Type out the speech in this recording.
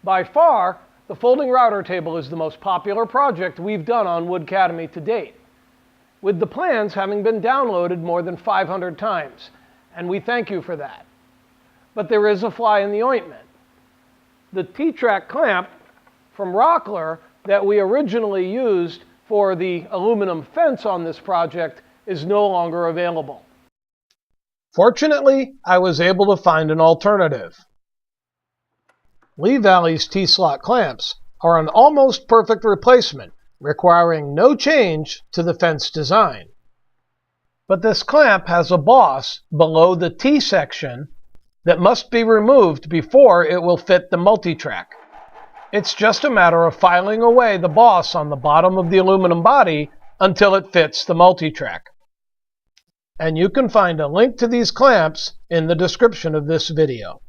By far, the folding router table is the most popular project we've done on Woodcademy to date, with the plans having been downloaded more than 500 times, and we thank you for that. But there is a fly in the ointment. The T-Track clamp from Rockler that we originally used for the aluminum fence on this project is no longer available. Fortunately, I was able to find an alternative. Lee Valley's T-slot clamps are an almost perfect replacement, requiring no change to the fence design. But this clamp has a boss below the T section that must be removed before it will fit the multi-track. It's just a matter of filing away the boss on the bottom of the aluminum body until it fits the multi-track. And you can find a link to these clamps in the description of this video.